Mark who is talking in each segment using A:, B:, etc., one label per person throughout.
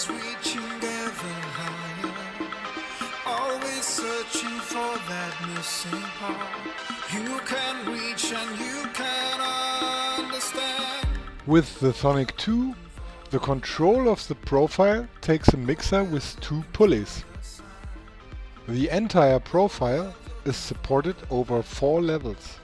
A: always reaching ever higher, always searching for that missing part. You can reach and you can understand.
B: With the Sonic 2, the control of the profile takes a mixer with two pulleys. The entire profile is supported over 4 levels.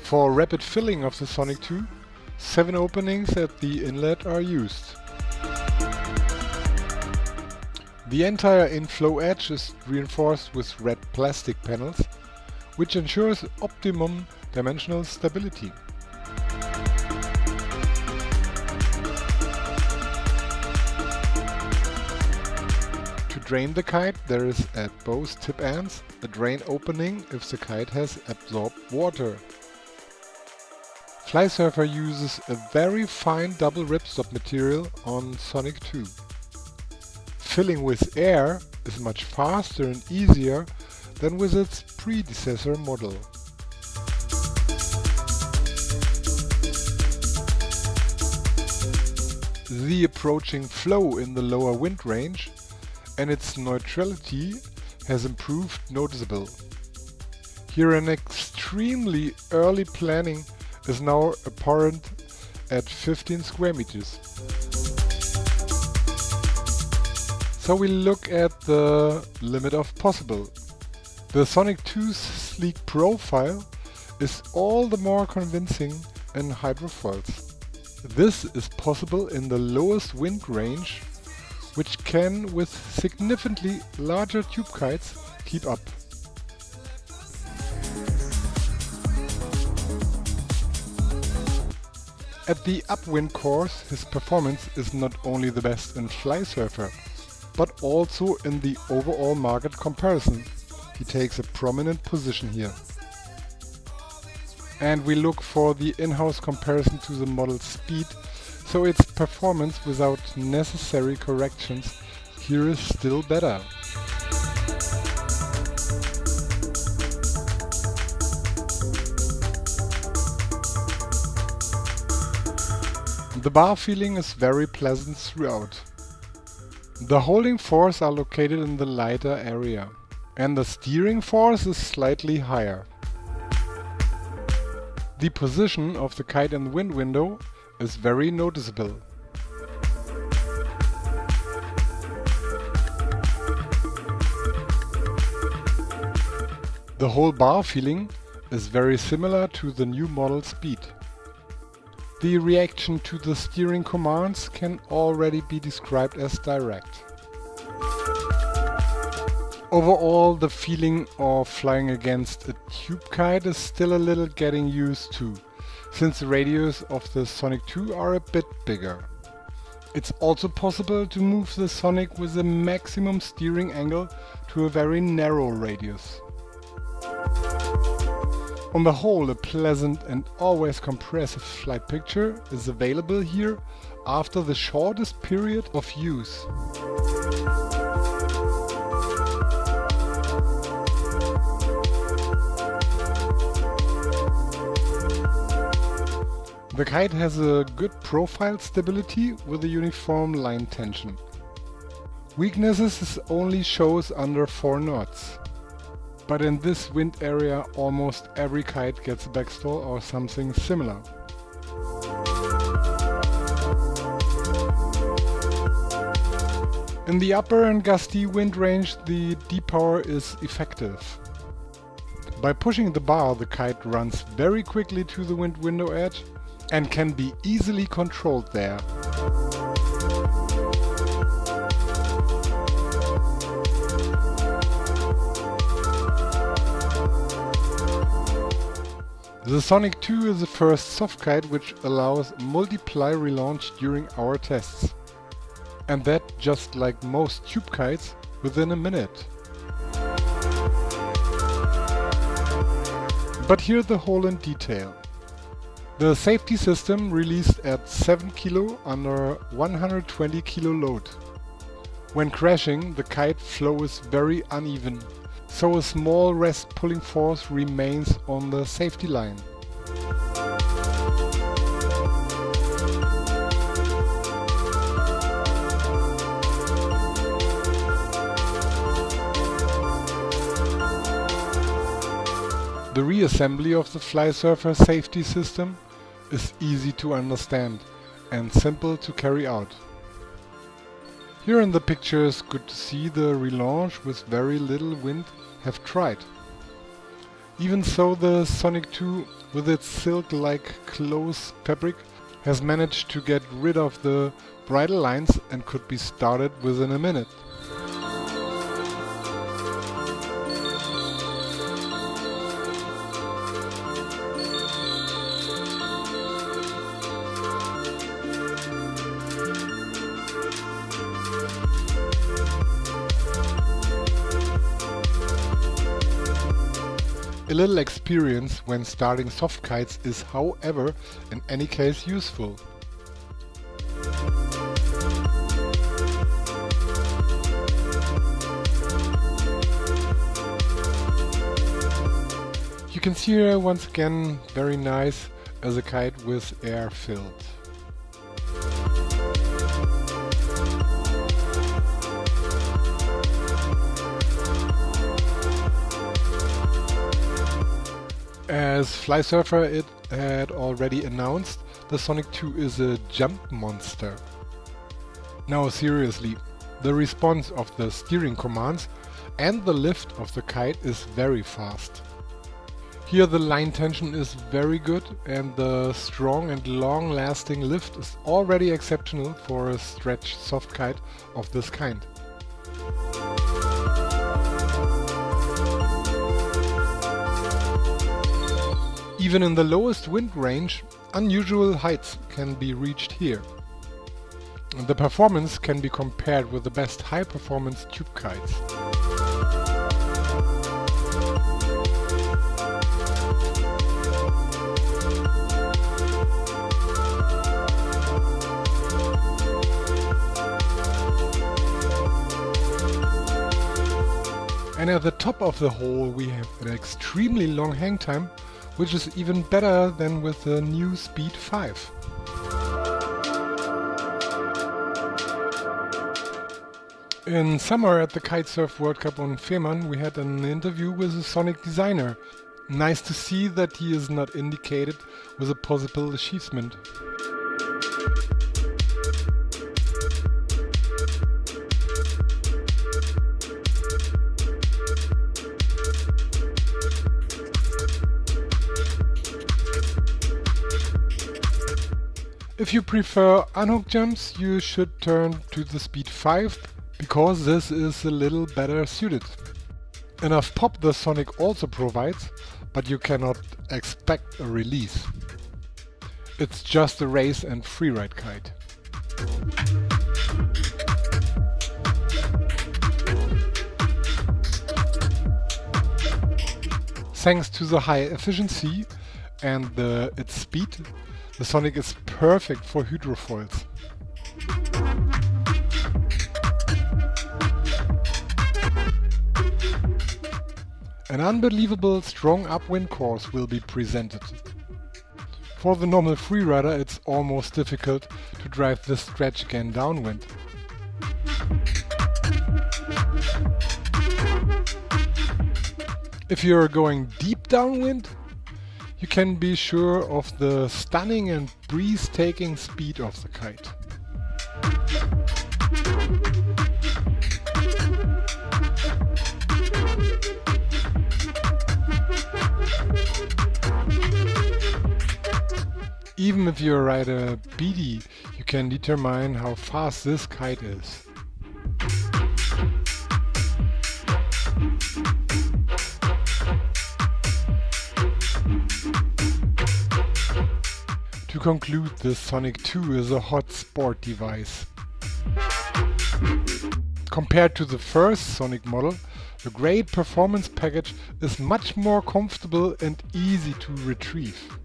B: For rapid filling of the Sonic 2, 7 openings at the inlet are used. The entire inflow edge is reinforced with red plastic panels, which ensures optimum dimensional stability. To drain the kite, there is at both tip ends a drain opening if the kite has absorbed water. Flysurfer uses a very fine double ripstop material on Sonic 2. Filling with air is much faster and easier than with its predecessor model. The approaching flow in the lower wind range and its neutrality has improved noticeably. Here an extremely early planning is now apparent at 15 square meters. So we look at the limit of possible. The Sonic 2's sleek profile is all the more convincing in hydrofoils. This is possible in the lowest wind range, which can, with significantly larger tube kites, keep up. At the upwind course, his performance is not only the best in Flysurfer, but also in the overall market comparison. He takes a prominent position here. And we look for the in-house comparison to the model's speed, so its performance without necessary corrections here is still better. The bar feeling is very pleasant throughout. The holding force are located in the lighter area, and the steering force is slightly higher. The position of the kite in the wind window is very noticeable. The whole bar feeling is very similar to the new model speed. The reaction to the steering commands can already be described as direct. Overall, the feeling of flying against a tube kite is still a little getting used to, since the radius of the Sonic 2 are a bit bigger. It's also possible to move the Sonic with a maximum steering angle to a very narrow radius. On the whole, a pleasant and always compressive flight picture is available here after the shortest period of use. The kite has a good profile stability with a uniform line tension. Weaknesses it only shows under 4 knots. But in this wind area almost every kite gets a backstall or something similar. In the upper and gusty wind range the D-power is effective. By pushing the bar the kite runs very quickly to the wind window edge and can be easily controlled there. The Sonic 2 is the first soft kite which allows multiply relaunch during our tests. And that just like most tube kites within a minute. But here's the whole in detail. The safety system released at 7 kg under 120 kg load. When crashing, the kite flow is very uneven, so a small rest pulling force remains on the safety line. The reassembly of the Flysurfer safety system is easy to understand and simple to carry out. Here in the picture is good to see the relaunch with very little wind have tried. Even so, the Sonic 2 with its silk-like close fabric has managed to get rid of the bridle lines and could be started within a minute. A little experience when starting soft kites is, however, in any case useful. You can see here once again very nice as a kite with air filled. As Flysurfer it had already announced, the Sonic 2 is a jump monster. Now seriously, the response of the steering commands and the lift of the kite is very fast. Here the line tension is very good and the strong and long-lasting lift is already exceptional for a stretch soft kite of this kind. Even in the lowest wind range, unusual heights can be reached here. The performance can be compared with the best high-performance tube kites. And at the top of the hole we have an extremely long hang time, which is even better than with the new Speed 5. In summer at the Kitesurf World Cup on Fehmarn we had an interview with a Sonic designer. Nice to see that he is not indicated with a possible achievement. If you prefer unhook jumps, you should turn to the Speed 5, because this is a little better suited. Enough pop the Sonic also provides, but you cannot expect a release. It's just a race and freeride kite. Thanks to the high efficiency and its speed, the Sonic is perfect for hydrofoils. An unbelievable strong upwind course will be presented. For the normal freerider it's almost difficult to drive this stretch again downwind. If you're going deep downwind, you can be sure of the stunning and breeze-taking speed of the kite. Even if you ride a BD, you can determine how fast this kite is. To conclude, the Sonic 2 is a hot sport device. Compared to the first Sonic model, the great performance package is much more comfortable and easy to retrieve.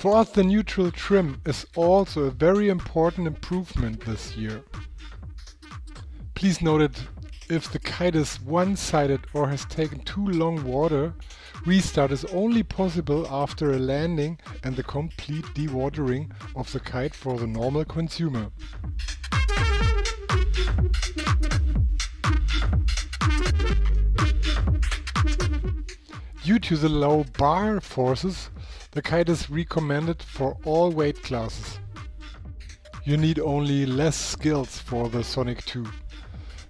B: For us, the neutral trim is also a very important improvement this year. Please note that if the kite is one-sided or has taken too long water, restart is only possible after a landing and the complete dewatering of the kite for the normal consumer. Due to the low bar forces, the kite is recommended for all weight classes. You need only less skills for the Sonic 2.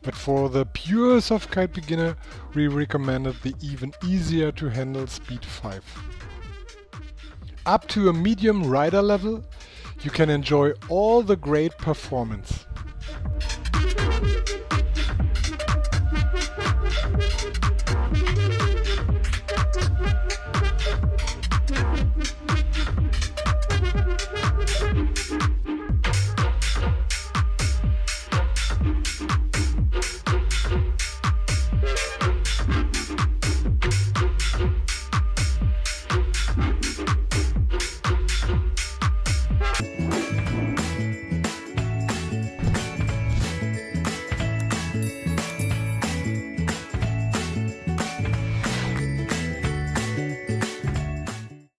B: But for the pure soft kite beginner, we recommended the even easier to handle Speed 5. Up to a medium rider level, you can enjoy all the great performance.